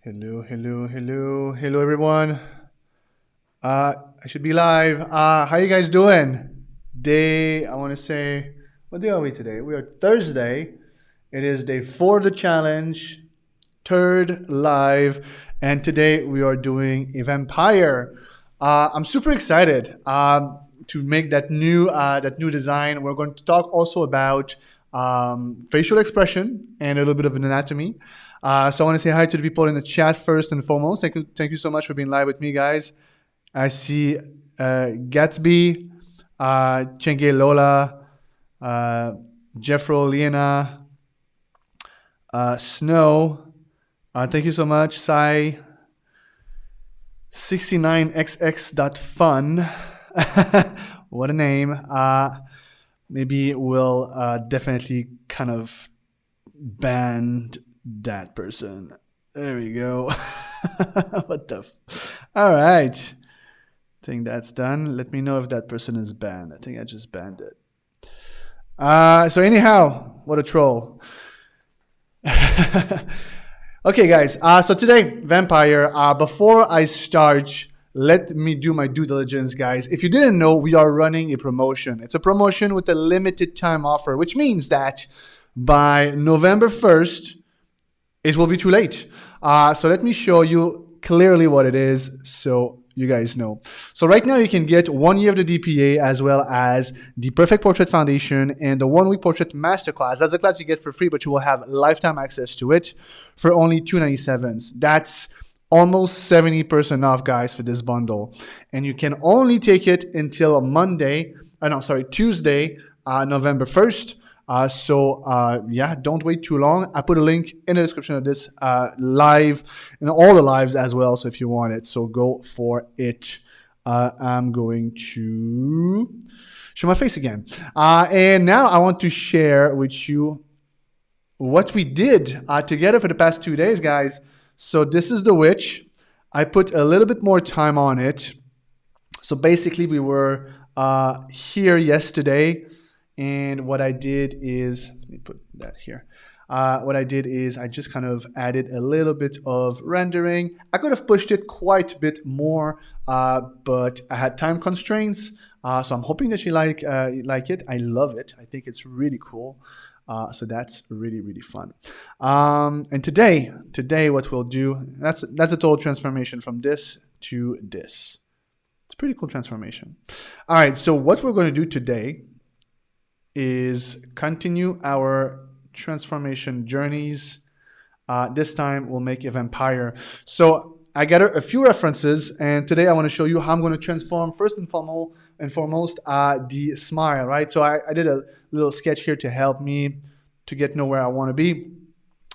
Hello, hello, hello, hello, everyone. I should be live. How you guys doing? I want to say, what day are we today? We are Thursday. It is day 4 of the challenge, third live, and today we are doing a vampire. I'm super excited to make that new design. We're going to talk also about facial expression and a little bit of an anatomy. So I want to say hi to the people in the chat first and foremost. Thank you so much for being live with me, guys. I see Gatsby, Chenge Lola, uh, Jeffro Liena, Snow. Thank you so much, Sai. 69xx.fun. What a name. Maybe we'll definitely kind of ban that person. There we go. What the? All right. I think that's done. Let me know if that person is banned. I think I just banned it. So anyhow, what a troll. Okay, guys. So today, vampire. Before I start, let me do my due diligence, guys. If you didn't know, we are running a promotion. It's a promotion with a limited time offer, which means that by November 1st, it will be too late. So let me show you clearly what it is so you guys know. So right now you can get 1 year of the DPA as well as the Perfect Portrait Foundation and the 1 week Portrait Masterclass. That's a class you get for free, but you will have lifetime access to it for only $297. That's almost 70% off, guys, for this bundle. And you can only take it until Tuesday, November 1st. Yeah, don't wait too long. I put a link in the description of this live and all the lives as well. So if you want it, so go for it. I'm going to show my face again. And now I want to share with you what we did together for the past 2 days, guys. So this is the witch. I put a little bit more time on it. So basically we were here yesterday. And what I did is, let me put that here. What I did is I just kind of added a little bit of rendering. I could have pushed it quite a bit more, but I had time constraints. So I'm hoping that you like it. I love it. I think it's really cool. So that's really, really fun. And today, what we'll do, that's a total transformation from this to this. It's a pretty cool transformation. All right, so what we're going to do today is continue our transformation journeys. This time we'll make a vampire. So I gathered a few references, and today I want to show you how I'm going to transform first and foremost the smile, right? So I did a little sketch here to help me to get know where I want to be.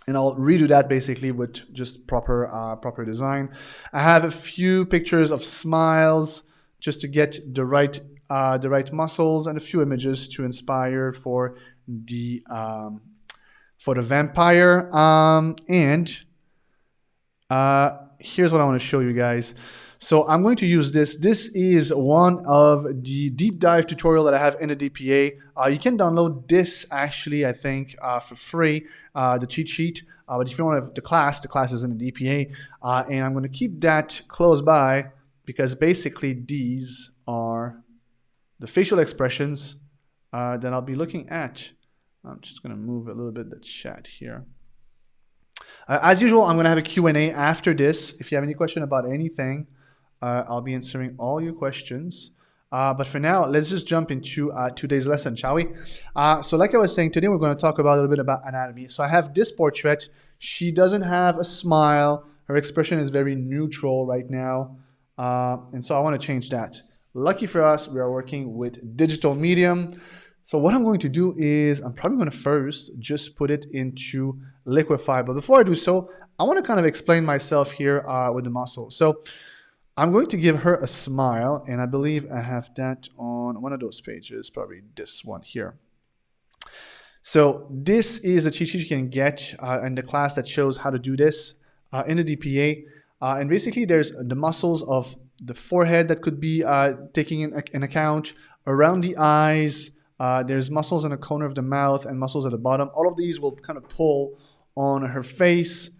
And I'll redo that basically with just proper design. I have a few pictures of smiles just to get the right muscles and a few images to inspire for the vampire. Here's what I want to show you guys. So I'm going to use this. This is one of the deep dive tutorial that I have in the DPA. You can download this actually, I think, for free, the cheat sheet. But if you want to have the class is in the DPA. And I'm going to keep that close by because basically these are the facial expressions that I'll be looking at. I'm just going to move a little bit the chat here. As usual, I'm going to have a Q&A after this. If you have any question about anything, I'll be answering all your questions. But for now, let's just jump into today's lesson, shall we? So like I was saying, today we're going to talk about a little bit about anatomy. So I have this portrait. She doesn't have a smile. Her expression is very neutral right now. And so I want to change that. Lucky for us, we are working with digital medium. So what I'm going to do is I'm probably going to first just put it into liquify. But before I do so, I want to kind of explain myself here with the muscle. So I'm going to give her a smile, and I believe I have that on one of those pages, probably this one here. So this is a cheat sheet you can get in the class that shows how to do this in the DPA. And basically there's the muscles of the forehead that could be taking in account, around the eyes. There's muscles in the corner of the mouth and muscles at the bottom. All of these will kind of pull on her face.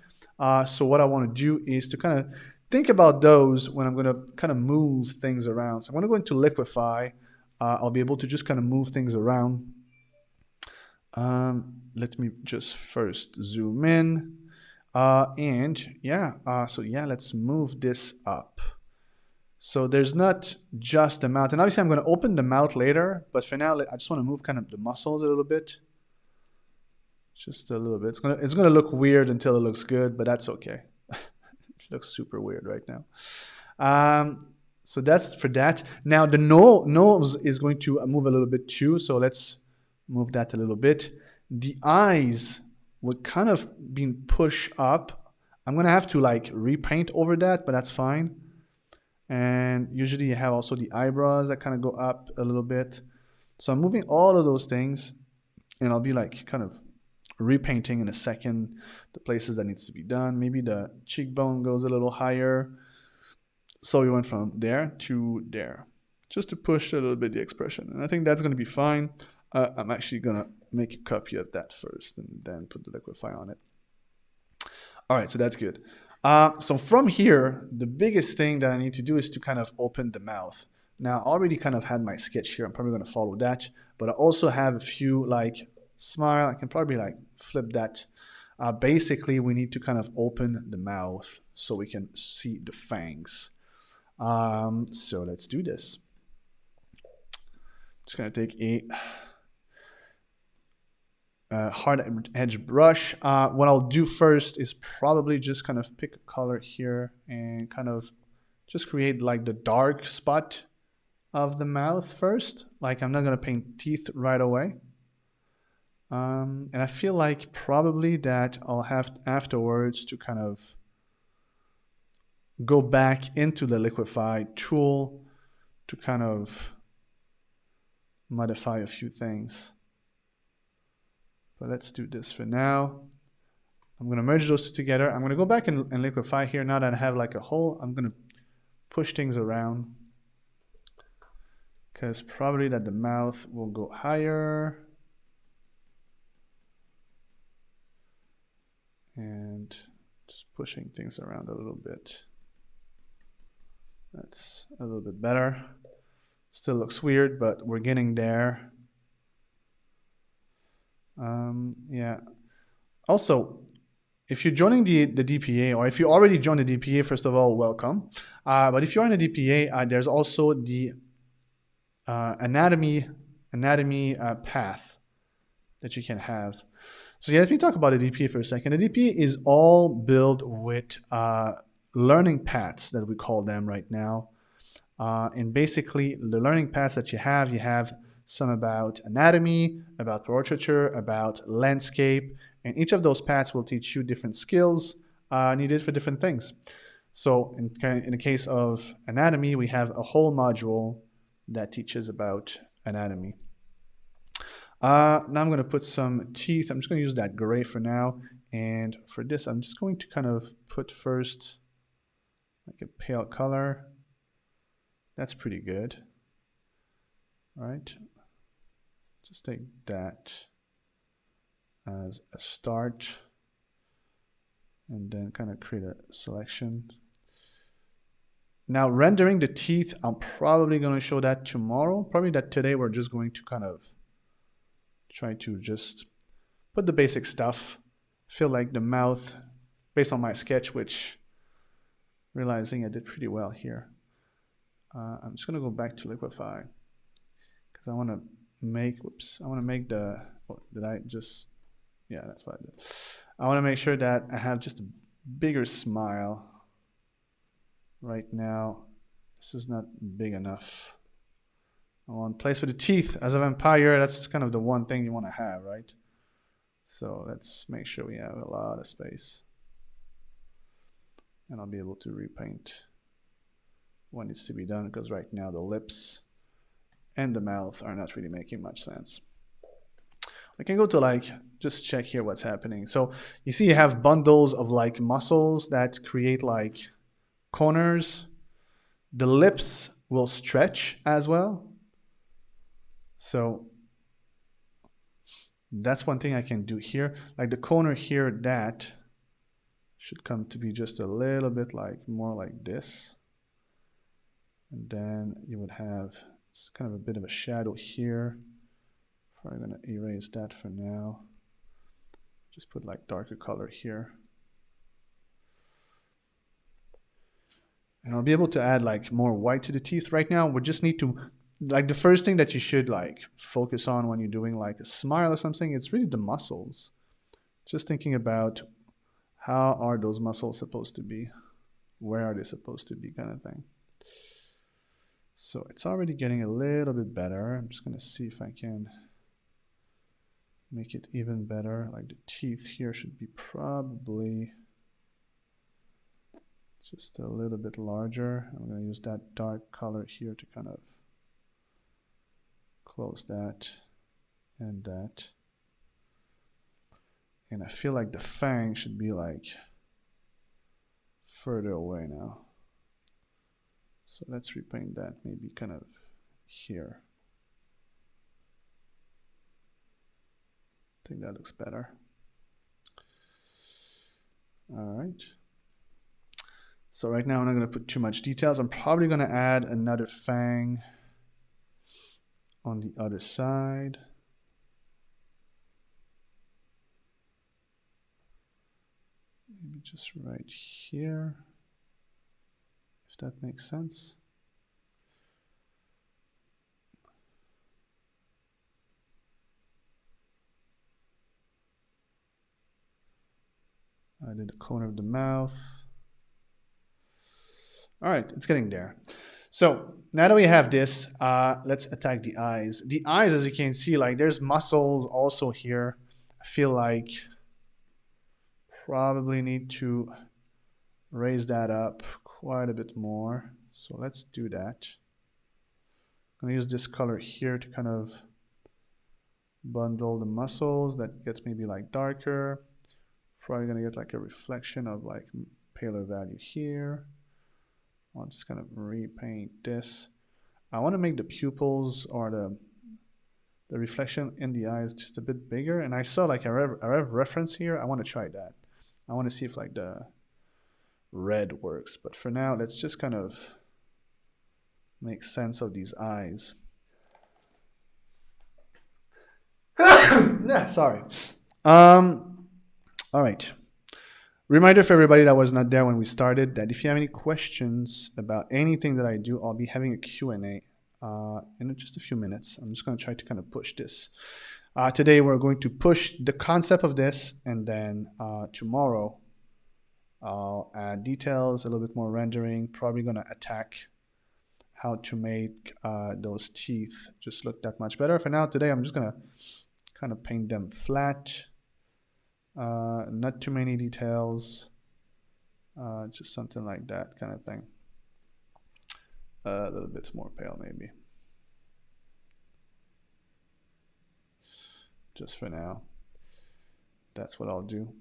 So what I want to do is to kind of think about those when I'm going to kind of move things around. So I'm going to go into liquify. I'll be able to just kind of move things around. Let me just first zoom in. So let's move this up. So there's not just the mouth. And obviously I'm going to open the mouth later, but for now, I just want to move kind of the muscles a little bit. Just a little bit. It's gonna look weird until it looks good, but that's okay. It looks super weird right now. So that's for that. Now the nose is going to move a little bit too. So let's move that a little bit. The eyes would kind of be pushed up. I'm gonna have to like repaint over that, but that's fine. And usually you have also the eyebrows that kind of go up a little bit. So I'm moving all of those things, and I'll be like kind of repainting in a second the places that needs to be done. Maybe the cheekbone goes a little higher. So we went from there to there, just to push a little bit the expression. And I think that's going to be fine. I'm actually going to make a copy of that first and then put the liquify on it. All right, so that's good. So from here, the biggest thing that I need to do is to kind of open the mouth. Now, I already kind of had my sketch here. I'm probably going to follow that. But I also have a few like smile. I can probably like flip that. Basically, we need to kind of open the mouth so we can see the fangs. So let's do this. Just going to take a hard edge brush. What I'll do first is probably just kind of pick a color here and kind of just create like the dark spot of the mouth first. Like I'm not going to paint teeth right away. And I feel like probably that I'll have afterwards to kind of go back into the liquify tool to kind of modify a few things. But let's do this for now. I'm going to merge those two together. I'm going to go back and liquify here. Now that I have like a hole, I'm going to push things around, because probably that the mouth will go higher. And just pushing things around a little bit. That's a little bit better. Still looks weird, but we're getting there. Yeah. Also, if you're joining the DPA, or if you already joined the DPA, first of all, welcome. But if you're in the DPA, there's also the anatomy path that you can have. So yeah, let me talk about the DPA for a second. The DPA is all built with learning paths that we call them right now. And basically, the learning paths that you have some about anatomy, about portraiture, about landscape, and each of those paths will teach you different skills needed for different things. So in the case of anatomy, we have a whole module that teaches about anatomy. Now I'm going to put some teeth. I'm just going to use that gray for now. And for this, I'm just going to kind of put first like a pale color. That's pretty good. All right. Just take that as a start and then kind of create a selection. Now rendering the teeth, I'm probably going to show that tomorrow. Probably that today we're just going to kind of try to just put the basic stuff. Feel like the mouth, based on my sketch, which realizing I did pretty well here. I'm just going to go back to liquify because I want to make, I want to make the, that's what I did. I want to make sure that I have just a bigger smile. Right now, this is not big enough. I want place for the teeth. As a vampire, that's kind of the one thing you want to have, right? So let's make sure we have a lot of space. And I'll be able to repaint what needs to be done, because right now the lips and the mouth are not really making much sense. I can go to like, just check here what's happening. So you see you have bundles of like muscles that create like corners. The lips will stretch as well. So that's one thing I can do here. Like the corner here, that should come to be just a little bit like more like this. And then you would have kind of a bit of a shadow here. Probably gonna erase that for now. Just put like darker color here. And I'll be able to add like more white to the teeth. Right now, we just need to, like the first thing that you should like focus on when you're doing like a smile or something, it's really the muscles. Just thinking about how are those muscles supposed to be? Where are they supposed to be, kind of thing. So it's already getting a little bit better. I'm just gonna see if I can make it even better. Like the teeth here should be probably just a little bit larger. I'm going to use that dark color here to kind of close that and that. And I feel like the fang should be like further away now. So let's repaint that maybe kind of here. I think that looks better. All right. So right now I'm not going to put too much details. I'm probably going to add another fang on the other side. Maybe just right here, if that makes sense. I did the corner of the mouth. All right, it's getting there. So now that we have this, let's attack the eyes. The eyes, as you can see, like there's muscles also here. I feel like probably need to raise that up quite a bit more. So let's do that. I'm gonna use this color here to kind of bundle the muscles. That gets maybe like darker. Probably gonna get like a reflection of like paler value here. I'll just kind of repaint this. I want to make the pupils or the reflection in the eyes just a bit bigger. And I saw like a reference here. I want to try that. I want to see if like the red works. But for now, let's just kind of make sense of these eyes. Yeah, sorry. All right. Reminder for everybody that was not there when we started that if you have any questions about anything that I do, I'll be having a Q&A in just a few minutes. I'm just going to try to kind of push this. Today, we're going to push the concept of this, and then tomorrow, I'll add details, a little bit more rendering, probably going to attack how to make those teeth just look that much better. For now, today, I'm just going to kind of paint them flat. Not too many details, just something like that kind of thing. A little bit more pale maybe. Just for now. That's what I'll do.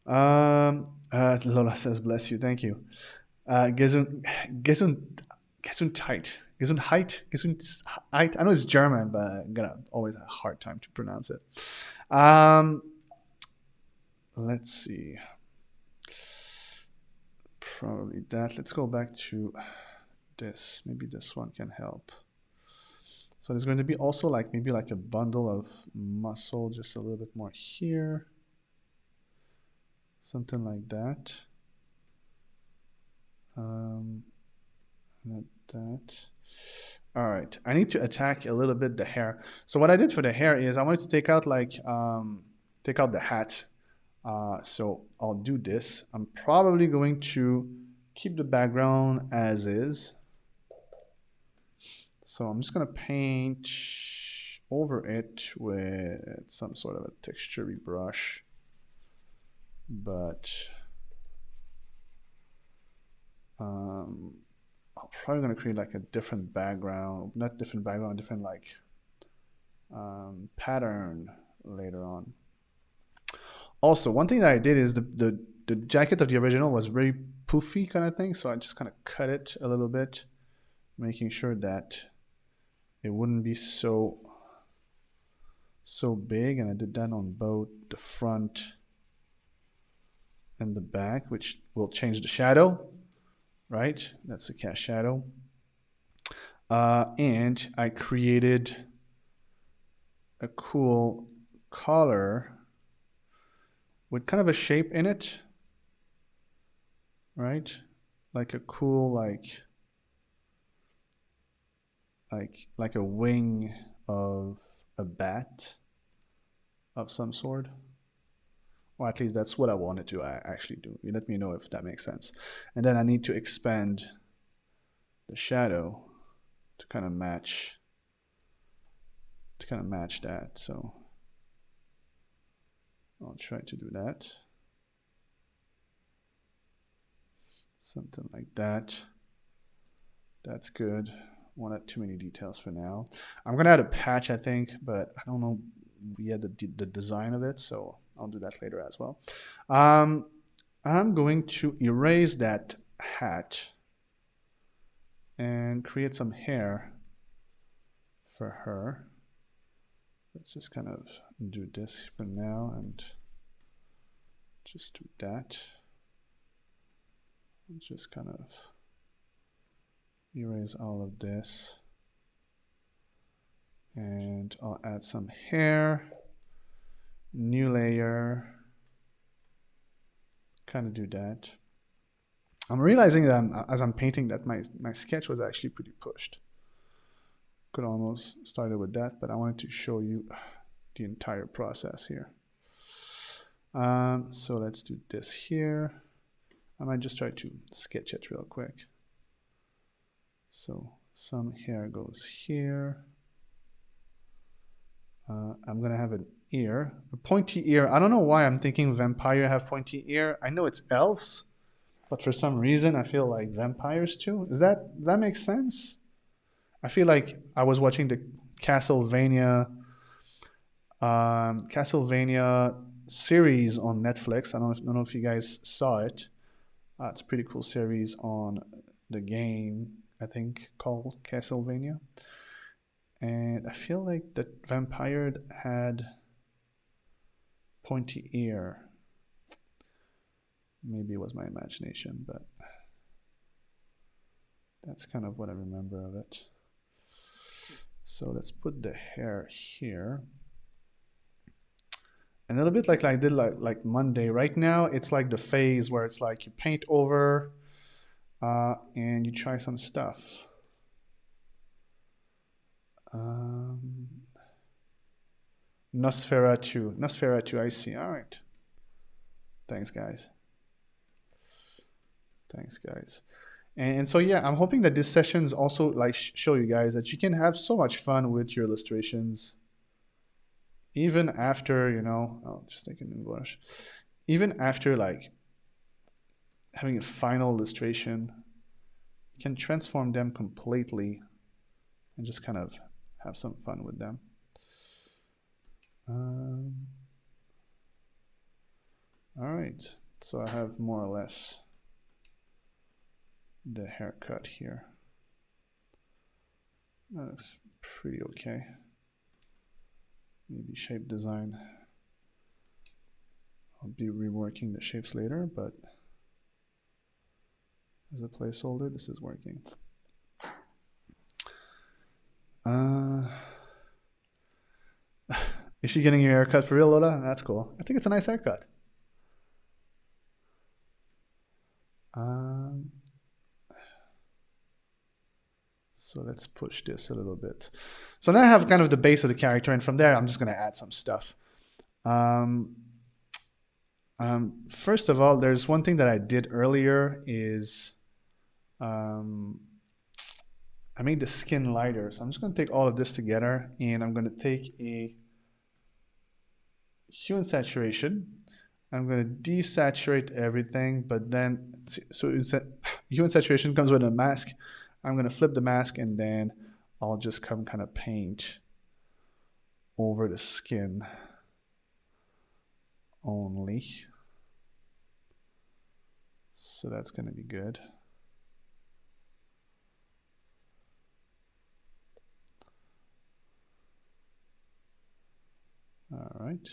Lola says, bless you, thank you. Gesundheit. I know it's German, but I'm gonna always have a hard time to pronounce it. Let's see. Probably that. Let's go back to this. Maybe this one can help. So there's going to be also like maybe like a bundle of muscle, just a little bit more here. Something like that. Not that. All right. I need to attack a little bit the hair. So what I did for the hair is I wanted to take out like take out the hat. So I'll do this. I'm probably going to keep the background as is. So I'm just going to paint over it with some sort of a textury brush. But I'm probably going to create like a different background, not different background, different like pattern later on. Also, one thing that I did is the jacket of the original was very poofy kind of thing, so I just kind of cut it a little bit, making sure that it wouldn't be so big, and I did that on both the front in the back, which will change the shadow, right? That's the cat shadow. And I created a cool color with kind of a shape in it, right? Like a cool, like a wing of a bat of some sort. Or at least that's what I wanted to actually do. You let me know if that makes sense. And then I need to expand the shadow to kind of match that. So I'll try to do that. Something like that. That's good. Won't add too many details for now. I'm gonna add a patch, I think, but I don't know yet the design of it, so I'll do that later as well. I'm going to erase that hat and create some hair for her. Let's just kind of do this for now and just do that. Just kind of erase all of this. And I'll add some hair, new layer, kind of do that. I'm realizing that as I'm painting that my sketch was actually pretty pushed. Could almost started with that, but I wanted to show you the entire process here. So let's do this here. I might just try to sketch it real quick. So some hair goes here. I'm gonna have an ear, a pointy ear. I don't know why I'm thinking vampire have pointy ear. I know it's elves, but for some reason I feel like vampires too. Does that make sense? I feel like I was watching the Castlevania series on Netflix. I don't know if you guys saw it. It's a pretty cool series on the game, I think, called Castlevania. And I feel like the vampire had pointy ear. Maybe it was my imagination, but that's kind of what I remember of it. So let's put the hair here. And a little bit like I did like Monday. Right now, it's like the phase where it's like you paint over and you try some stuff. Nosferatu, I see. All right. Thanks, guys. And so yeah, I'm hoping that this sessions also like show you guys that you can have so much fun with your illustrations, even after I'll just take a new brush. Even after like having a final illustration, you can transform them completely and just kind of have some fun with them. All right, so I have more or less the haircut here. That looks pretty okay. Maybe shape design. I'll be reworking the shapes later, but as a placeholder, this is working. Is she getting your haircut for real, Lola? That's cool. I think it's a nice haircut. So let's push this a little bit. So now I have kind of the base of the character, and from there I'm just going to add some stuff. First of all, there's one thing that I did earlier is I made the skin lighter. So I'm just going to take all of this together, and I'm going to take a hue and saturation. I'm going to desaturate everything, but then, so hue and saturation comes with a mask. I'm going to flip the mask, and then I'll just come kind of paint over the skin only. So that's going to be good. All right.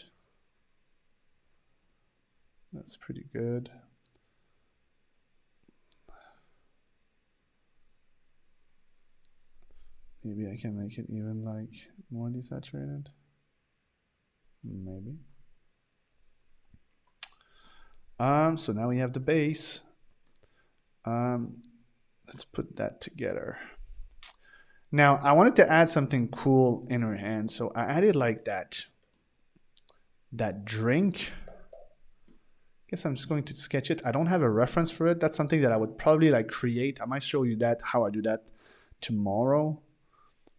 That's pretty good. Maybe I can make it even like more desaturated. Maybe. So now we have the base. Let's put that together. Now I wanted to add something cool in her hand, so I added like that drink. Guess I'm just going to sketch it. I don't have a reference for it. That's something that I would probably like create. I might show you that, how I do that tomorrow,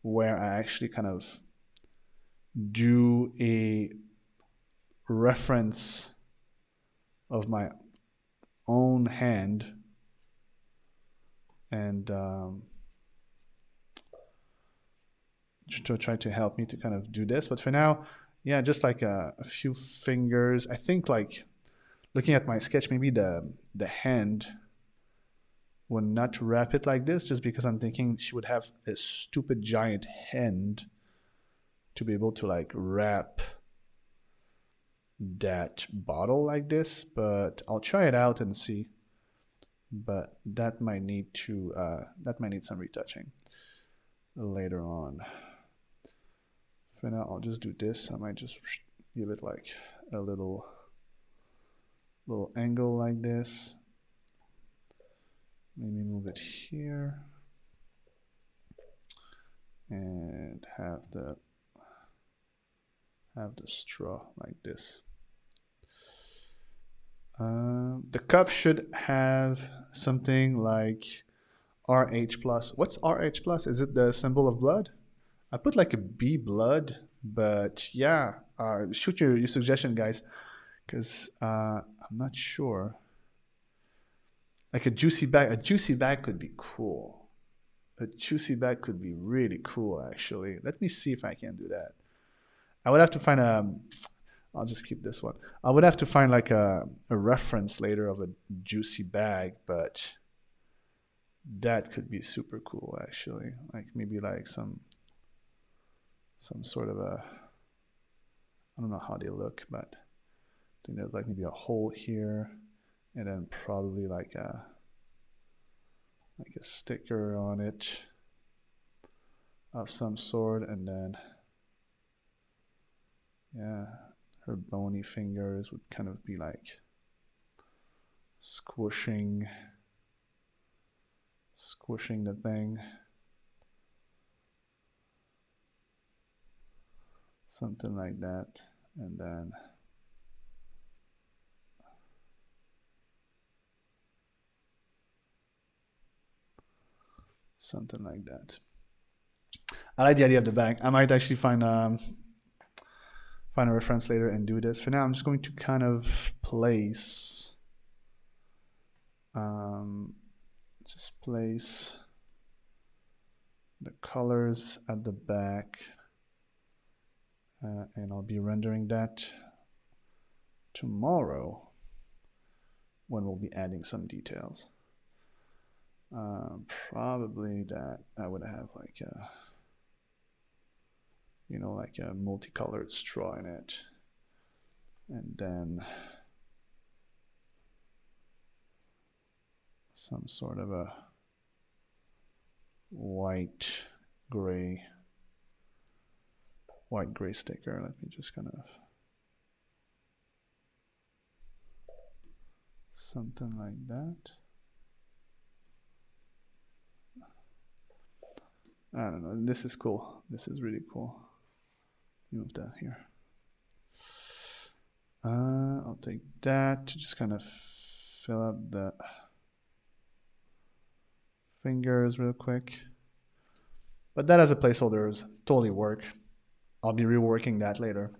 where I actually kind of do a reference of my own hand and to try to help me to kind of do this. But for now, yeah, just like a few fingers. I think like looking at my sketch, maybe the hand would not wrap it like this, just because I'm thinking she would have a stupid giant hand to be able to like wrap that bottle like this. But I'll try it out and see. But that might need to some retouching later on. For now, I'll just do this. I might just give it like a little angle like this. Maybe move it here and have the straw like this. The cup should have something like RH plus. What's RH plus? Is it the symbol of blood? I put like a B blood, but yeah, shoot your suggestion, guys, because I'm not sure. Like a juicy bag could be cool. A juicy bag could be really cool, actually. Let me see if I can do that. I would have to find I'll just keep this one. I would have to find like a reference later of a juicy bag, but that could be super cool, actually. Like maybe like some sort of a, I don't know how they look, but I think there's like maybe a hole here, and then probably like a sticker on it of some sort, and then yeah, her bony fingers would kind of be like squishing the thing. Something like that. And then something like that. I like the idea of the bag. I might actually find a reference later and do this. For now, I'm just going to kind of place the colors at the back, and I'll be rendering that tomorrow when we'll be adding some details. Probably that I would have like a, like a multicolored straw in it, and then some sort of a white gray sticker. Let me just kind of something like that. I don't know. This is cool. This is really cool. Move that here. I'll take that to just kind of fill up the fingers real quick. But that as a placeholder is totally work. I'll be reworking that later.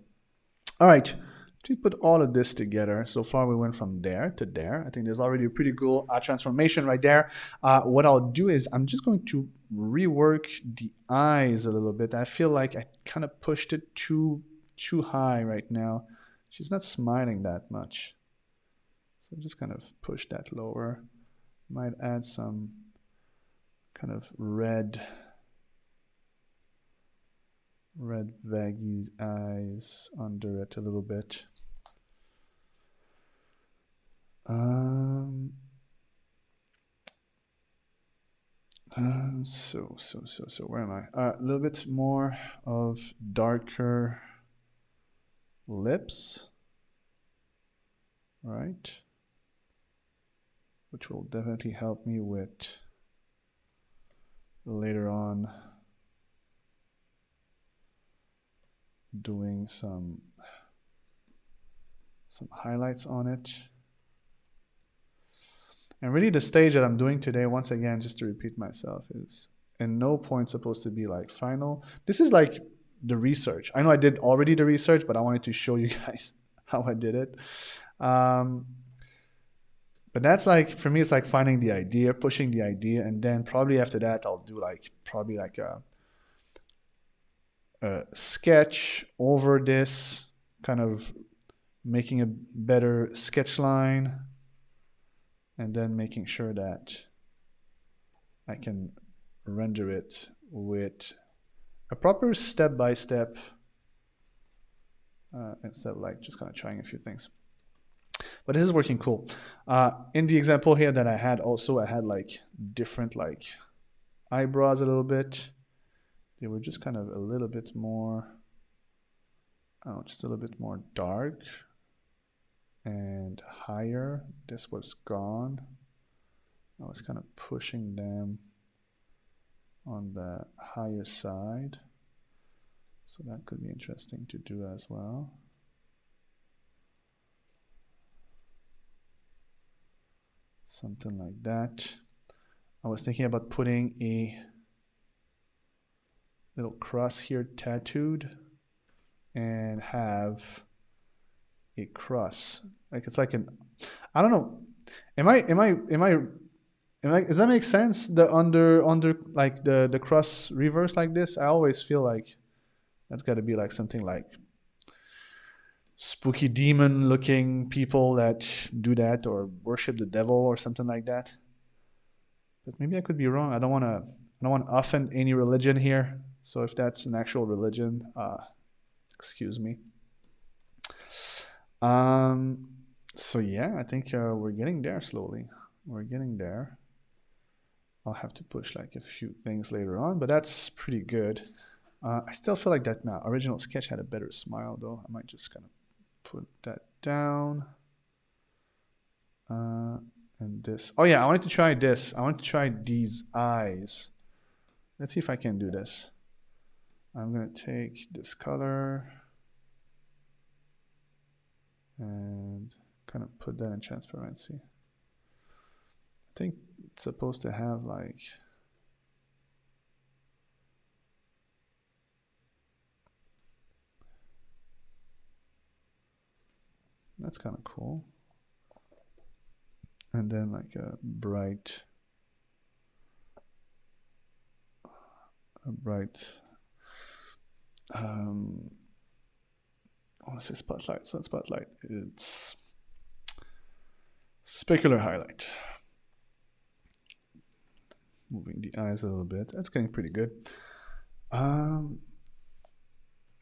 All right, to put all of this together, so far we went from there to there. I think there's already a pretty cool transformation right there. What I'll do is I'm just going to rework the eyes a little bit. I feel like I kind of pushed it too high right now. She's not smiling that much. So just kind of push that lower. Might add some kind of red baggy eyes under it a little bit. Um, so where am I? A little bit more of darker lips, right? Which will definitely help me with later on doing some highlights on it. And really the stage that I'm doing today, once again, just to repeat myself, is in no point supposed to be like final. This is like the research. I know I did already the research, but I wanted to show you guys how I did it. But that's like, for me, it's like finding the idea, pushing the idea, and then probably after that, I'll do like, probably like a sketch over this, kind of making a better sketch line, and then making sure that I can render it with a proper step-by-step instead of like just kind of trying a few things. But this is working cool. In the example here that I had also, I had like different like eyebrows a little bit. They were just kind of a little bit more, just a little bit more dark and higher. This was gone. I was kind of pushing them on the higher side. So that could be interesting to do as well. Something like that. I was thinking about putting a little cross here tattooed and have a cross. Like it's like an, I don't know. Does that make sense? The under like the cross reverse like this? I always feel like that's got to be like something like spooky demon looking people that do that or worship the devil or something like that. But maybe I could be wrong. I don't want to offend any religion here. So if that's an actual religion, excuse me. So yeah, I think we're getting there slowly. We're getting there. I'll have to push like a few things later on, but that's pretty good. I still feel like that original sketch had a better smile though. I might just kind of put that down. And this. Oh yeah, I wanted to try this. I want to try these eyes. Let's see if I can do this. I'm going to take this color and kind of put that in transparency. I think it's supposed to have like that's kind of cool. And then like a bright I want to say spotlight. It's not spotlight. It's specular highlight. Moving the eyes a little bit. That's getting pretty good.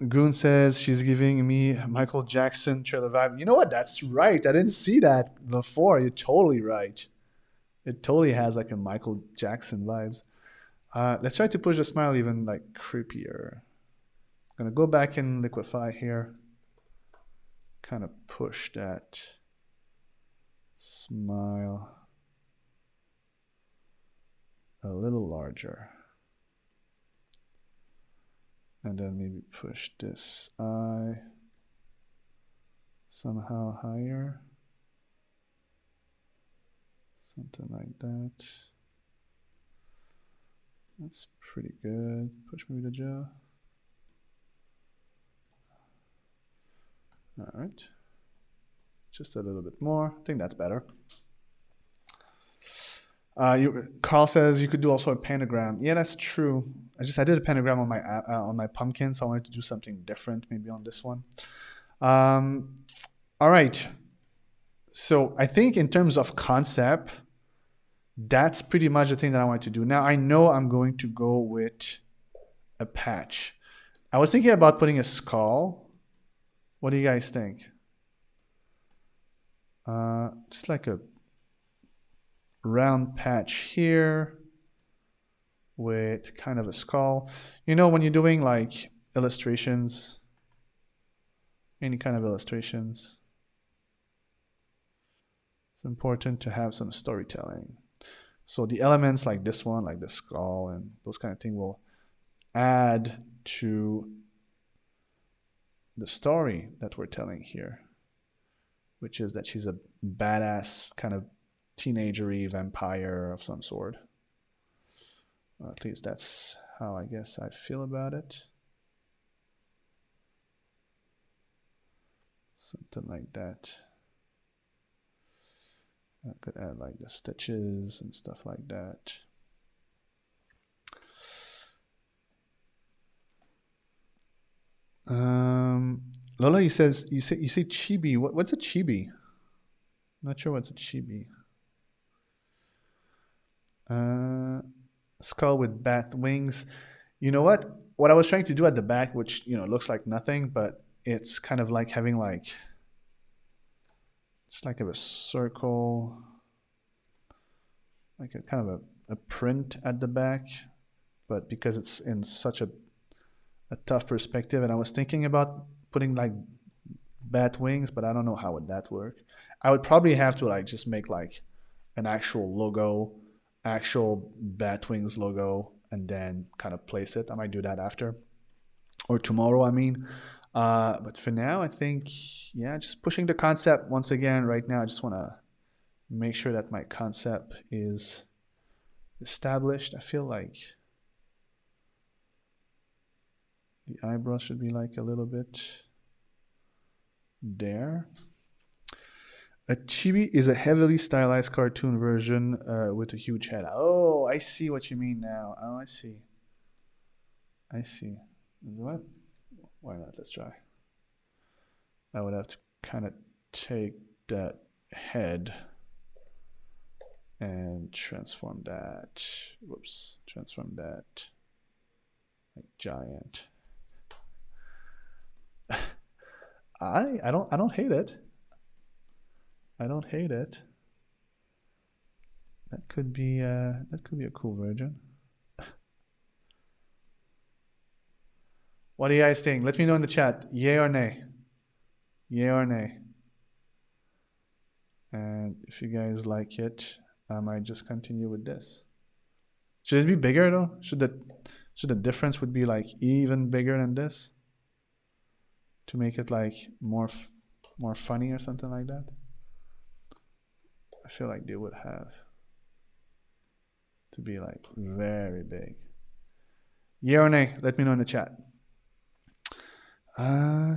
Goon says she's giving me Michael Jackson trailer vibe. You know what? That's right. I didn't see that before. You're totally right. It totally has like a Michael Jackson vibes. Let's try to push the smile even like creepier. I'm gonna go back and liquefy here. Kind of push that smile a little larger. And then maybe push this eye somehow higher. Something like that. That's pretty good. Push maybe the jaw. All right. Just a little bit more. I think that's better. Carl says you could do also a pentagram. Yeah, that's true. I did a pentagram on my pumpkin, so I wanted to do something different maybe on this one. All right. So I think in terms of concept, that's pretty much the thing that I wanted to do. Now I know I'm going to go with a patch. I was thinking about putting a skull. What do you guys think? Just like a round patch here with kind of a skull. You know, when you're doing like illustrations, any kind of illustrations, it's important to have some storytelling. So the elements like this one, like the skull and those kind of things will add to the story that we're telling here, which is that she's a badass kind of teenagery vampire of some sort. At least that's how I guess I feel about it. Something like that. I could add like the stitches and stuff like that. Lola, you say chibi. What's a chibi? I'm not sure what's a chibi. Skull with bat wings. You know what? What I was trying to do at the back, which looks like nothing, but it's kind of like having like just like a circle, like a kind of a print at the back, but because it's in such a tough perspective, and I was thinking about putting like bat wings, but I don't know how would that work. I would probably have to like just make like an actual logo, actual bat wings logo, and then kind of place it. I might do that after or tomorrow, I mean. But for now, I think, yeah, just pushing the concept once again right now. I just want to make sure that my concept is established. I feel like the eyebrow should be like a little bit there. A chibi is a heavily stylized cartoon version with a huge head. Oh, I see what you mean now. Oh, I see. I see. What? Why not? Let's try. I would have to kind of take that head and transform that. Whoops. Transform that. Like giant. I don't hate it. I don't hate it. That could be a cool version. What do you guys think? Let me know in the chat. Yay or nay? Yay or nay? And if you guys like it, I might just continue with this. Should it be bigger though? Should the difference would be like even bigger than this? To make it like more funny or something like that? I feel like they would have to be like very big. Yeah or nay? Let me know in the chat.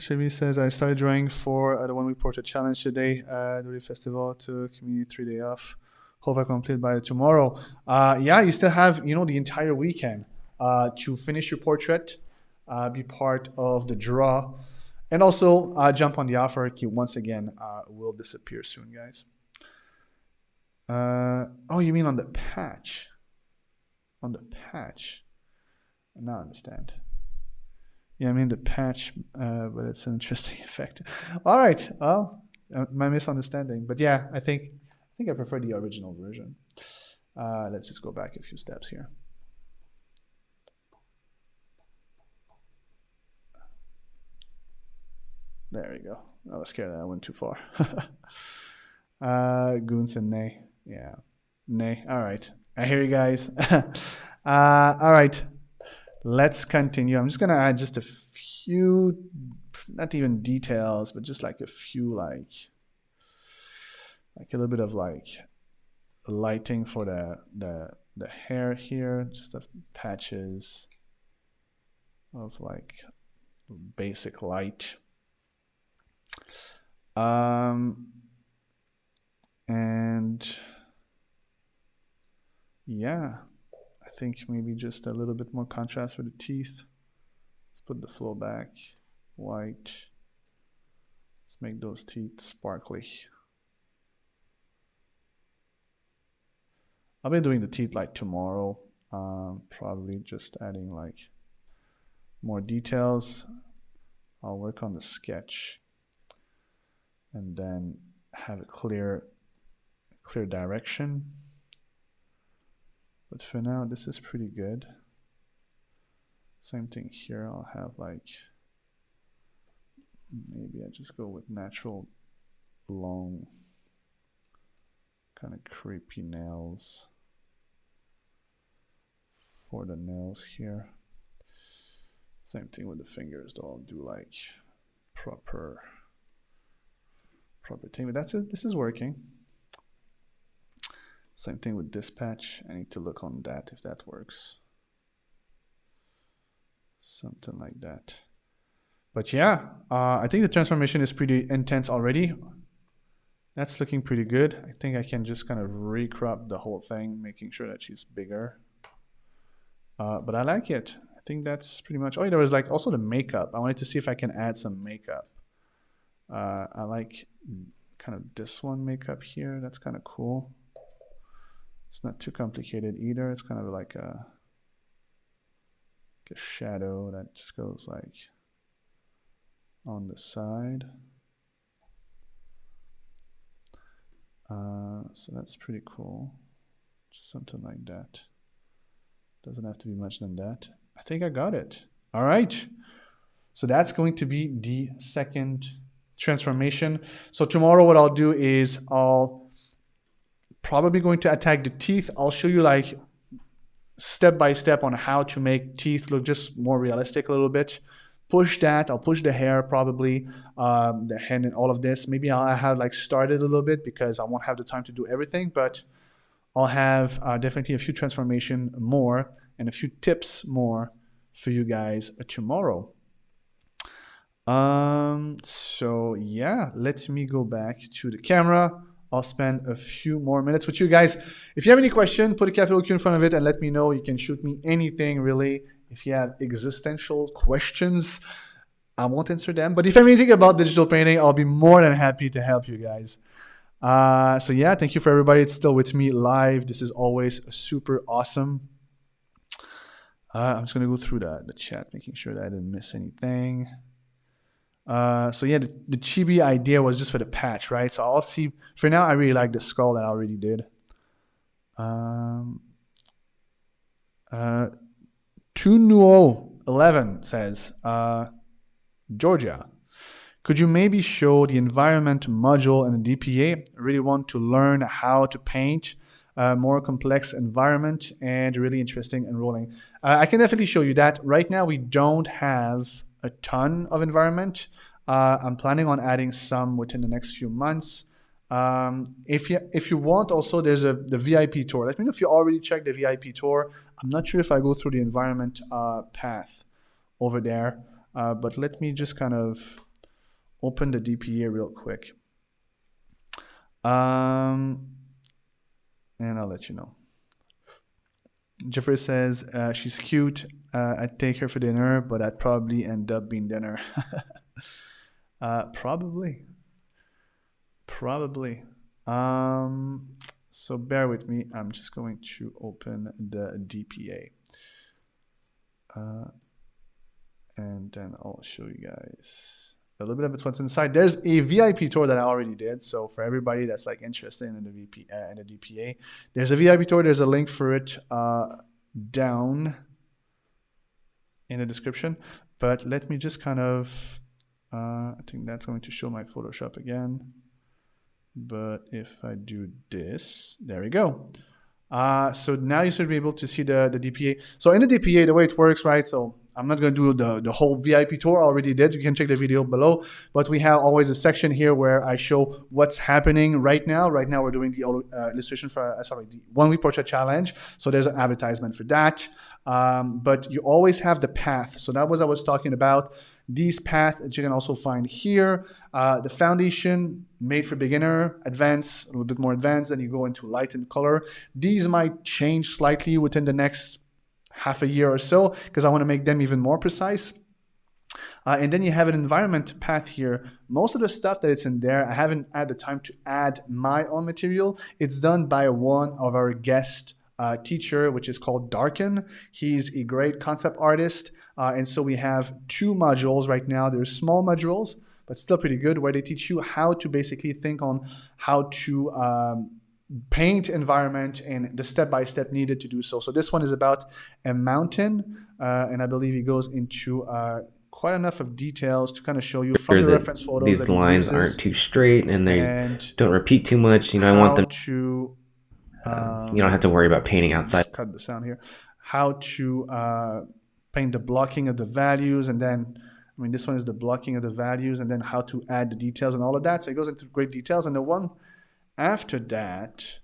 Shelby says, I started drawing for the 1 week portrait challenge today at the festival. Took me 3 days off. Hope I complete by tomorrow. Yeah, you still have the entire weekend to finish your portrait, be part of the draw, and also jump on the offer. Once again, will disappear soon, guys. Oh, you mean on the patch? On the patch. Now I understand. Yeah, I mean the patch, but it's an interesting effect. All right, well, my misunderstanding. But yeah, I think I prefer the original version. Let's just go back a few steps here. There we go. I was scared that I went too far. Goons and nay. Yeah, nay. All right. I hear you guys. All right. Let's continue. I'm just going to add just a few, not even details, but just like a few, like a little bit of like lighting for the hair here, just the patches of like basic light. And yeah, I think maybe just a little bit more contrast for the teeth. Let's put the flow back, white. Let's make those teeth sparkly. I'll be doing the teeth like tomorrow, probably just adding like more details. I'll work on the sketch and then have a clear direction. But for now, this is pretty good. Same thing here. I'll have like, maybe I just go with natural long, kind of creepy nails for the nails here. Same thing with the fingers, though. I'll do like proper thing. But that's it. This is working. Same thing with dispatch. I need to look on that if that works. Something like that. But yeah, I think the transformation is pretty intense already. That's looking pretty good. I think I can just kind of recrop the whole thing, making sure that she's bigger. But I like it. I think that's pretty much. Oh, there was like also the makeup. I wanted to see if I can add some makeup. I like kind of this one makeup here. That's kind of cool. It's not too complicated either. It's kind of like a shadow that just goes like on the side. So that's pretty cool. Just something like that. Doesn't have to be much than that. I think I got it. All right. So that's going to be the second transformation. So tomorrow what I'll do is I'll probably going to attack the teeth. I'll show you like step by step on how to make teeth look just more realistic a little bit. Push that. I'll push the hair probably, the head and all of this. Maybe I'll have like started a little bit because I won't have the time to do everything, but I'll have definitely a few transformation more and a few tips more for you guys tomorrow. So yeah, let me go back to the camera. I'll spend a few more minutes with you guys. If you have any question, put a capital Q in front of it and let me know. You can shoot me anything really. If you have existential questions, I won't answer them. But if you have anything about digital painting, I'll be more than happy to help you guys. So yeah, thank you for everybody. It's still with me live. This is always super awesome. I'm just gonna go through the chat, making sure that I didn't miss anything. So yeah, the chibi idea was just for the patch, right? So I'll see. For now, I really like the skull that I already did. Tunuo11 says, Georgia, could you maybe show the environment module in the DPA? I really want to learn how to paint a more complex environment and really interesting enrolling. I can definitely show you that. Right now, we don't have a ton of environment. I'm planning on adding some within the next few months. If you want, also there's the VIP tour. Let me know if you already checked the VIP tour. I'm not sure if I go through the environment path over there, but let me just kind of open the DPA real quick. And I'll let you know. Jeffrey says, she's cute. I'd take her for dinner, but I'd probably end up being dinner. Probably. So bear with me. I'm just going to open the DPA. And then I'll show you guys a little bit of what's inside. There's a VIP tour that I already did. So for everybody that's like interested in the DPA, there's a VIP tour. There's a link for it down in the description. But let me just kind of, I think that's going to show my Photoshop again. But if I do this, there we go. So now you should be able to see the DPA. So in the DPA, the way it works, right? So I'm not going to do the whole VIP tour. I already did. You can check the video below. But we have always a section here where I show what's happening right now. Right now, we're doing the illustration for, the 1 week portrait challenge. So there's an advertisement for that. But you always have the path. So that was I was talking about. These paths that you can also find here. The foundation made for beginner, advanced, a little bit more advanced. Then you go into light and color. These might change slightly within the next half a year or so because I want to make them even more precise. And then you have an environment path here. Most of the stuff that it's in there, I haven't had the time to add my own material. It's done by one of our guest teacher, which is called Darken. He's a great concept artist. And so we have 2 modules right now. There's small modules, but still pretty good, where they teach you how to basically think on how to paint environment and the step-by-step needed to do so. So this one is about a mountain, and I believe he goes into quite enough of details to kind of show you from the reference photos these that he lines uses, aren't too straight and they don't repeat too much. You know, I want them to you don't have to worry about painting outside. just cut the sound here. How to paint the blocking of the values, and then I mean this one is the blocking of the values, and then how to add the details and all of that. So it goes into great details. And the one after that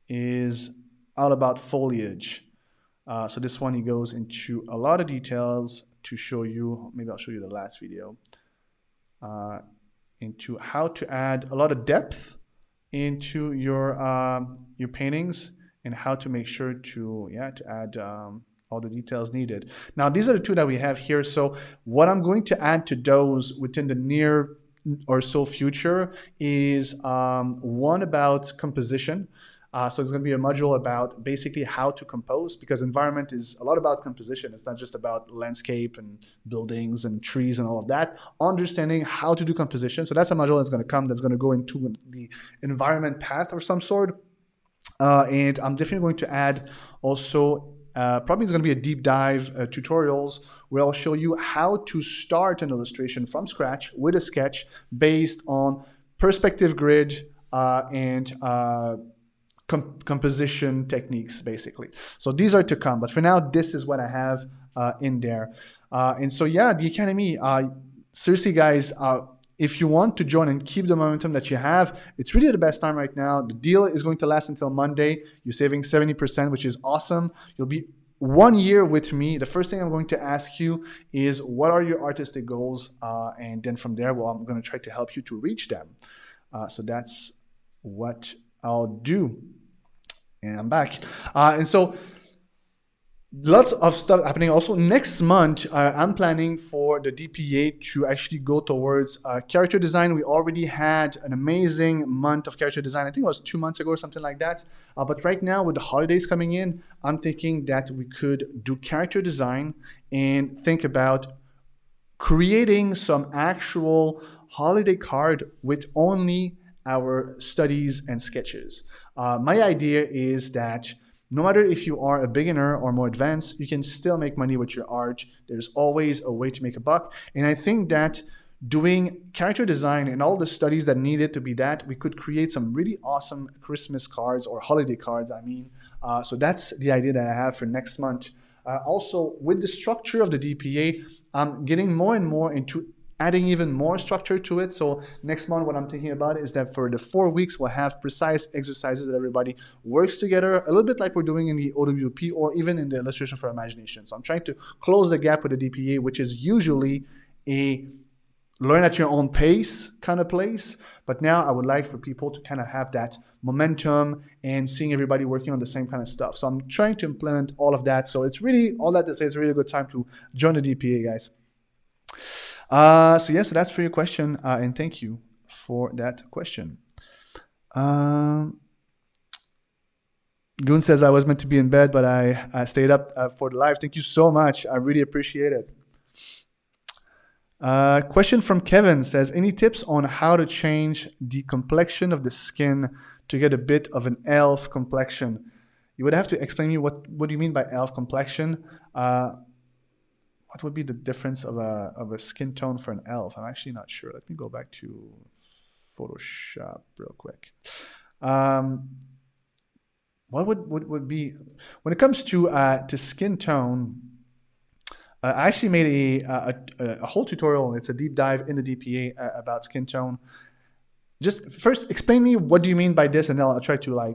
is all about foliage. So this one, he goes into a lot of details to show you, maybe I'll show you the last video, into how to add a lot of depth into your paintings, and how to make sure to add all the details needed. Now, these are the two that we have here. So what I'm going to add to those within the near or so future is one about composition. So it's going to be a module about basically how to compose, because environment is a lot about composition. It's not just about landscape and buildings and trees and all of that. Understanding how to do composition. So that's a module that's going to come, that's going to go into the environment path of some sort. And I'm definitely going to add also probably it's going to be a deep dive tutorials where I'll show you how to start an illustration from scratch with a sketch based on perspective grid and composition techniques, basically. So these are to come, but for now, this is what I have in there. And so, yeah, the Academy, seriously, guys, if you want to join and keep the momentum that you have, it's really the best time right now. The deal is going to last until Monday. You're saving 70%, which is awesome. You'll be 1 year with me. The first thing I'm going to ask you is, what are your artistic goals? And then from there, well, I'm going to try to help you to reach them. So that's what I'll do. And I'm back. And so lots of stuff happening. Also, next month, I'm planning for the DPA to actually go towards character design. We already had an amazing month of character design. I think it was 2 months ago or something like that. But right now, with the holidays coming in, I'm thinking that we could do character design and think about creating some actual holiday card with only our studies and sketches. My idea is that no matter if you are a beginner or more advanced, you can still make money with your art. There's always a way to make a buck. And I think that doing character design and all the studies that needed to be that, we could create some really awesome Christmas cards or holiday cards, I mean. So that's the idea that I have for next month. Also, with the structure of the DPA, I'm getting more and more into adding even more structure to it. So next month, what I'm thinking about is that for the 4 weeks, we'll have precise exercises that everybody works together, a little bit like we're doing in the OWP or even in the illustration for imagination. So I'm trying to close the gap with the DPA, which is usually a learn at your own pace kind of place. But now I would like for people to kind of have that momentum and seeing everybody working on the same kind of stuff. So I'm trying to implement all of that. So it's really, all that to say, it's a really good time to join the DPA, guys. So that's for your question, and thank you for that question. Goon says, I was meant to be in bed, but I stayed up for the live. Thank you so much. I really appreciate it. Question from Kevin says, any tips on how to change the complexion of the skin to get a bit of an elf complexion? You would have to explain me what do you mean by elf complexion? What would be the difference of a skin tone for an elf? I'm actually not sure. Let me go back to Photoshop real quick. What would be, when it comes to skin tone, I actually made a whole tutorial. It's a deep dive in the DPA about skin tone. Just first explain me what do you mean by this, and then I'll try to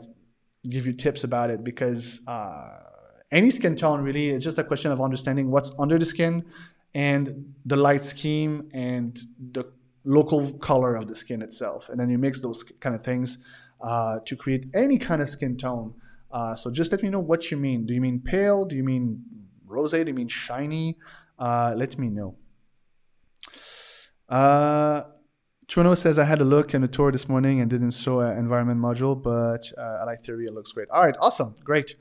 give you tips about it, because any skin tone really is just a question of understanding what's under the skin and the light scheme and the local color of the skin itself. And then you mix those kind of things to create any kind of skin tone. So just let me know what you mean. Do you mean pale? Do you mean rosé? Do you mean shiny? Let me know. Truno says, I had a look and a tour this morning and didn't show an environment module, but I like theory. It looks great. All right, awesome, great.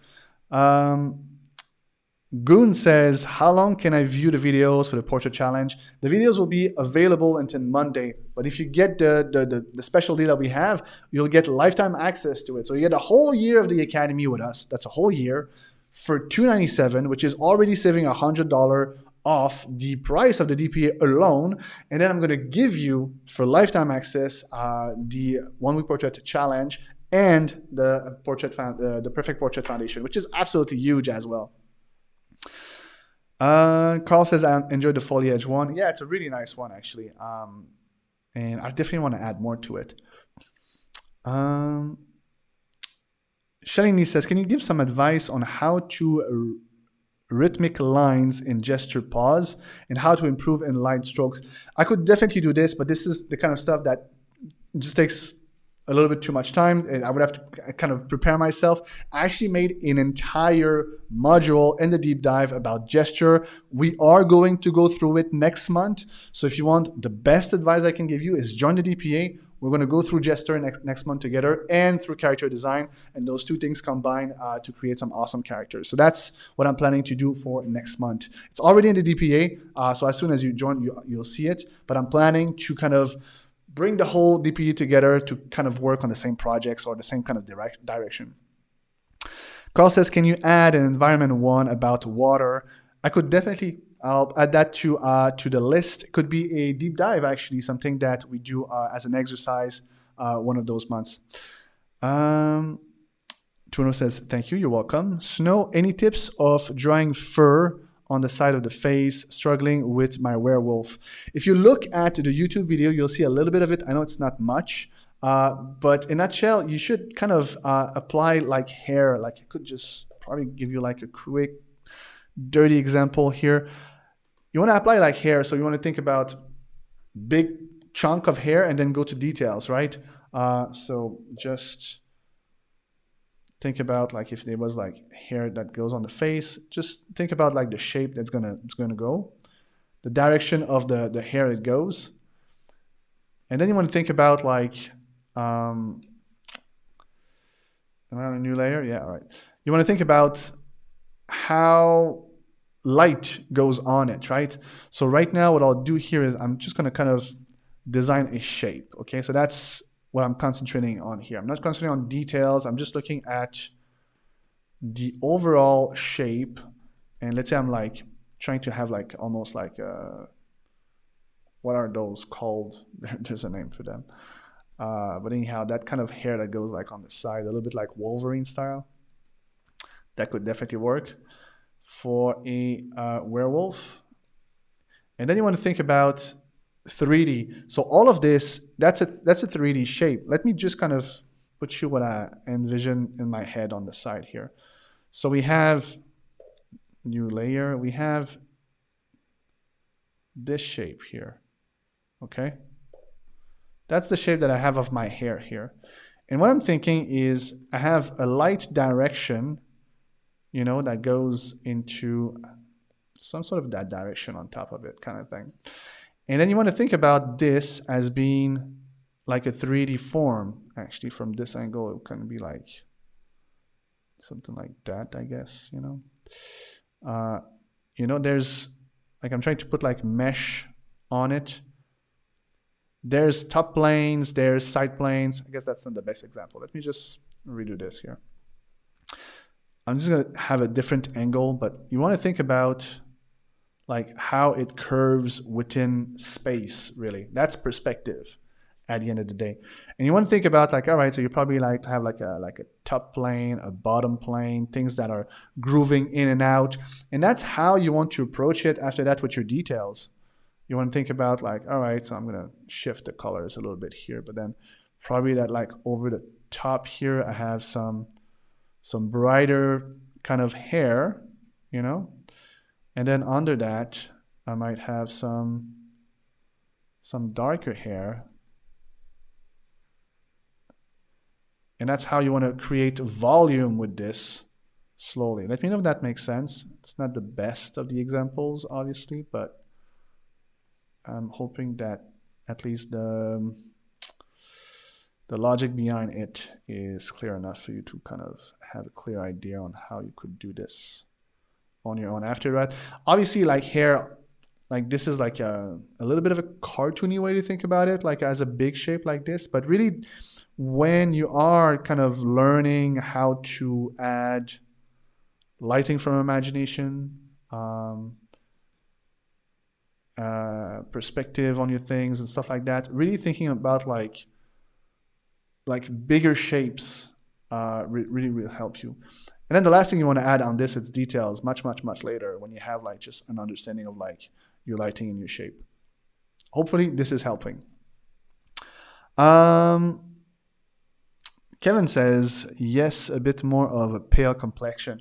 Goon says, how long can I view the videos for the portrait challenge? The videos will be available until Monday, but if you get the special deal that we have, you'll get lifetime access to it. So you get a whole year of the Academy with us. That's a whole year for $297, which is already saving $100 off the price of the DPA alone. And then I'm going to give you, for lifetime access, the 1 week portrait challenge and the Perfect Portrait Foundation, which is absolutely huge as well. Carl says, I enjoyed the foliage one. Yeah, it's a really nice one, actually. And I definitely want to add more to it. Shalini says, can you give some advice on how to rhythmic lines in gesture pause and how to improve in line strokes? I could definitely do this, but this is the kind of stuff that just takes a little bit too much time, and I would have to kind of prepare myself. I actually made an entire module in the deep dive about gesture. We are going to go through it next month. So if you want, the best advice I can give you is join the DPA. We're going to go through gesture next month together and through character design. And those two things combine to create some awesome characters. So that's what I'm planning to do for next month. It's already in the DPA. So as soon as you join, you'll see it. But I'm planning to kind of bring the whole DPE together to kind of work on the same projects or the same kind of direction. Carl says, can you add an environment one about water? I could definitely, I'll add that to the list. It could be a deep dive, actually, something that we do as an exercise one of those months. Tuno says, thank you, you're welcome. Snow, any tips of drawing fur on the side of the face, struggling with my werewolf? If you look at the YouTube video, you'll see a little bit of it. I know it's not much, but in a nutshell, you should kind of apply like hair. Like I could just probably give you like a quick, dirty example here. You want to apply like hair, so you want to think about big chunk of hair and then go to details, right? So just think about like if there was like hair that goes on the face, just think about like the shape it's gonna go, the direction of the hair it goes. And then you want to think about like, am I on a new layer? Yeah, all right. You want to think about how light goes on it, right? So right now what I'll do here is I'm just gonna kind of design a shape, okay? So that's what I'm concentrating on here. I'm not concentrating on details. I'm just looking at the overall shape. And let's say I'm like trying to have like almost like what are those called? There's a name for them. But anyhow, that kind of hair that goes like on the side, a little bit like Wolverine style. That could definitely work for a werewolf. And then you want to think about 3D. So all of this, that's a 3D shape. Let me just kind of put you what I envision in my head on the side here. So we have new layer. We have this shape here. Okay. That's the shape that I have of my hair here. And what I'm thinking is I have a light direction, you know, that goes into some sort of that direction on top of it kind of thing. And then you want to think about this as being like a 3D form. Actually, from this angle, it can be like something like that, I guess, you know. There's like, I'm trying to put like mesh on it. There's top planes, there's side planes. I guess that's not the best example. Let me just redo this here. I'm just going to have a different angle, but you want to think about like how it curves within space, really. That's perspective at the end of the day. And you want to think about like, all right, so you probably like have like a top plane, a bottom plane, things that are grooving in and out. And that's how you want to approach it after that with your details. You want to think about like, all right, so I'm going to shift the colors a little bit here, but then probably that like over the top here, I have some brighter kind of hair, you know. And then under that, I might have some darker hair. And that's how you want to create volume with this slowly. Let me know if that makes sense. It's not the best of the examples, obviously, but I'm hoping that at least the logic behind it is clear enough for you to kind of have a clear idea on how you could do this on your own after that. Obviously, like here, like this is like a little bit of a cartoony way to think about it, like as a big shape like this. But really, when you are kind of learning how to add lighting from imagination, perspective on your things and stuff like that, really thinking about like bigger shapes really will help you. And then the last thing you want to add on this, it's details much later when you have like just an understanding of like your lighting and your shape. Hopefully this is helping. Kevin says, yes, a bit more of a pale complexion.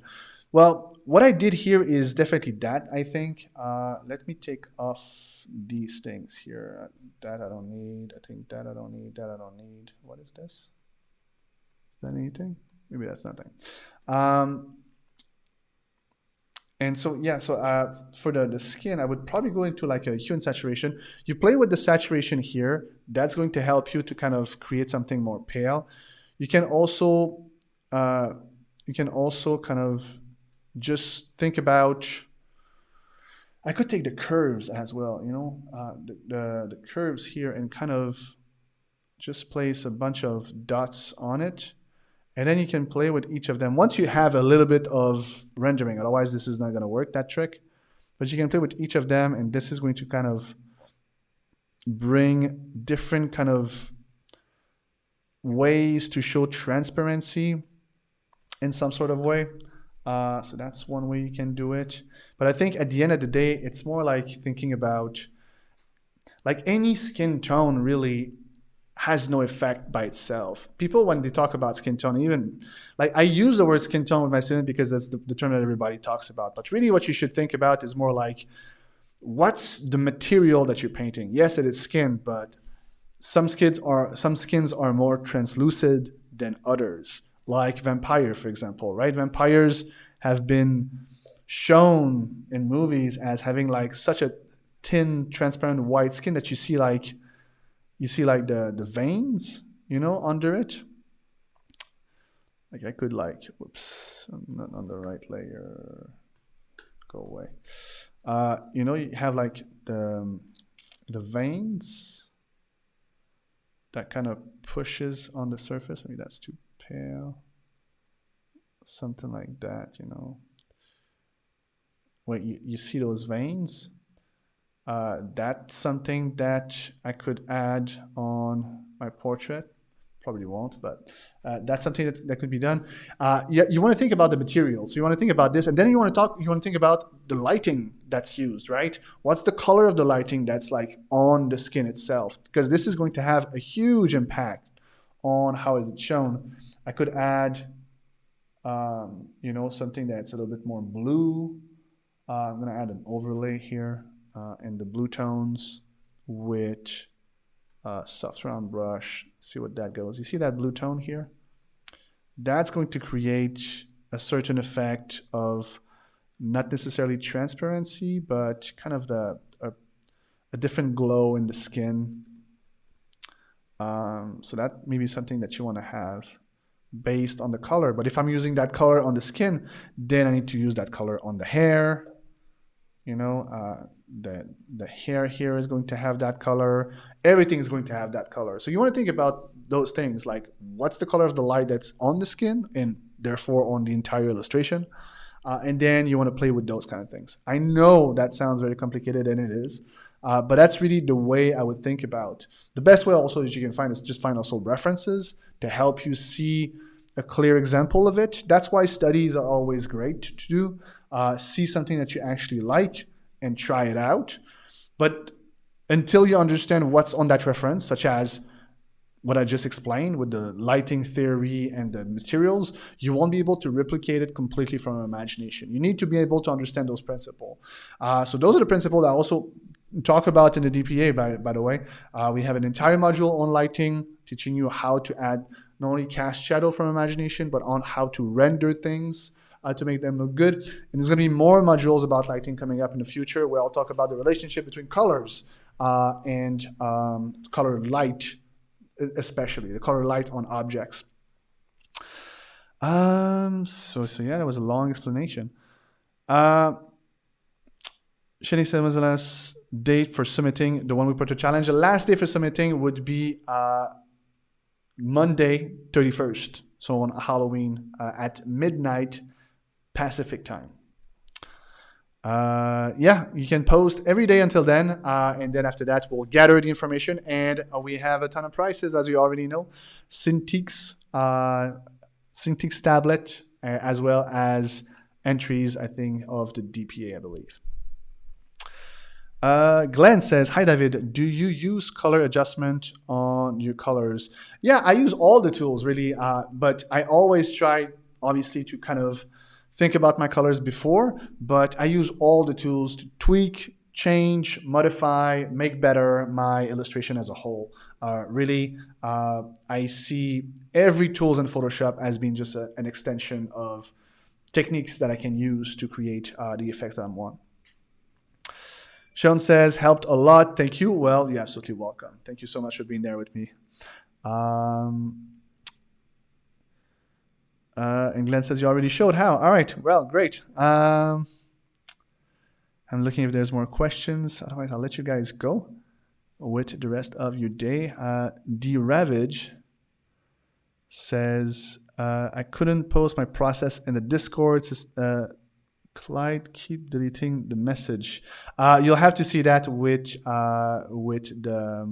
Well, what I did here is definitely that, I think. Let me take off these things here. That I don't need. I think that I don't need. That I don't need. What is this? Is that anything? Maybe that's nothing. And so, yeah, so for the skin, I would probably go into like a hue and saturation. You play with the saturation here. That's going to help you to kind of create something more pale. You can also kind of just think about, I could take the curves as well, you know, the curves here and kind of just place a bunch of dots on it. And then you can play with each of them once you have a little bit of rendering. Otherwise, this is not going to work, that trick. But you can play with each of them, and this is going to kind of bring different kind of ways to show transparency in some sort of way. So that's one way you can do it. But I think at the end of the day, it's more like thinking about, like any skin tone really has no effect by itself. People, when they talk about skin tone, even like I use the word skin tone with my students because that's the term that everybody talks about. But really what you should think about is more like, what's the material that you're painting? Yes, it is skin, but some skins are more translucent than others, like vampire, for example, right? Vampires have been shown in movies as having like such a thin, transparent white skin that you see like the veins, you know, under it. Like I could like, whoops, I'm not on the right layer. Go away. You know, you have like the veins that kind of pushes on the surface. Maybe that's too pale. Something like that, you know. When you see those veins, that's something that I could add on my portrait. Probably won't, but that's something that could be done. Yeah, you want to think about the materials. So you want to think about this, and then you want to think about the lighting that's used, right? What's the color of the lighting that's like on the skin itself? Because this is going to have a huge impact on how is it shown. I could add, you know, something that's a little bit more blue. I'm going to add an overlay here in the blue tones with soft round brush. See what that goes. You see that blue tone here? That's going to create a certain effect of not necessarily transparency, but kind of a different glow in the skin. So that may be something that you want to have based on the color. But if I'm using that color on the skin, then I need to use that color on the hair. You know, the hair here is going to have that color. Everything is going to have that color. So you want to think about those things, like what's the color of the light that's on the skin and therefore on the entire illustration. And then you want to play with those kind of things. I know that sounds very complicated, and it is. But that's really the way I would think about. The best way also that you can find is just find also references to help you see a clear example of it. That's why studies are always great to do. See something that you actually like and try it out. But until you understand what's on that reference, such as what I just explained with the lighting theory and the materials, you won't be able to replicate it completely from imagination. You need to be able to understand those principles. So those are the principles that I also talk about in the DPA, by the way. We have an entire module on lighting, teaching you how to add not only cast shadow from imagination, but on how to render things to make them look good. And there's going to be more modules about lighting coming up in the future, where I'll talk about the relationship between colors and color light, especially the color light on objects. So yeah, that was a long explanation. Shani said, when's the last date for submitting the one we put to challenge? The last day for submitting would be Monday 31st. So on Halloween at midnight Pacific time. You can post every day until then. And then after that, we'll gather the information. And we have a ton of prizes, as you already know. Cintiq's tablet, as well as entries, I think, of the DPA, I believe. Glenn says, hi David, do you use color adjustment on your colors? Yeah, I use all the tools really, but I always try obviously to kind of think about my colors before, but I use all the tools to tweak, change, modify, make better my illustration as a whole. I see every tools in Photoshop as being just an extension of techniques that I can use to create the effects that I want. Sean says, helped a lot. Thank you. Well, you're absolutely welcome. Thank you so much for being there with me. And Glenn says, you already showed how. All right. Well, great. I'm looking if there's more questions. Otherwise, I'll let you guys go with the rest of your day. D. Ravage says, I couldn't post my process in the Discord. Clyde, keep deleting the message. You'll have to see that with the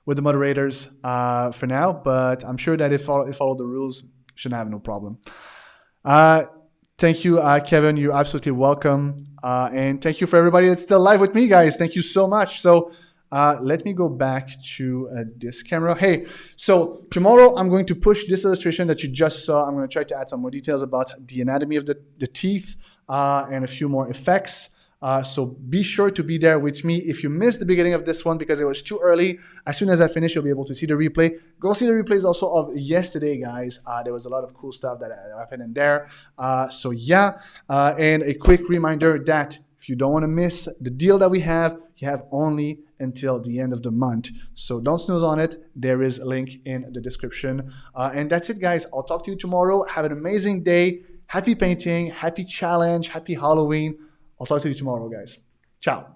moderators for now, but I'm sure that if follow the rules, shouldn't have no problem. Thank you, Kevin. You're absolutely welcome, and thank you for everybody that's still live with me, guys. Thank you so much. So let me go back to this camera. Hey, so tomorrow I'm going to push this illustration that you just saw. I'm going to try to add some more details about the anatomy of the teeth and a few more effects. So be sure to be there with me. If you missed the beginning of this one because it was too early, as soon as I finish, you'll be able to see the replay. Go see the replays also of yesterday, guys. There was a lot of cool stuff that happened in there. And a quick reminder that if you don't want to miss the deal that we have, you have only until the end of the month. So don't snooze on it. There is a link in the description. And that's it, guys. I'll talk to you tomorrow. Have an amazing day. Happy painting, happy challenge, happy Halloween. I'll talk to you tomorrow, guys. Ciao.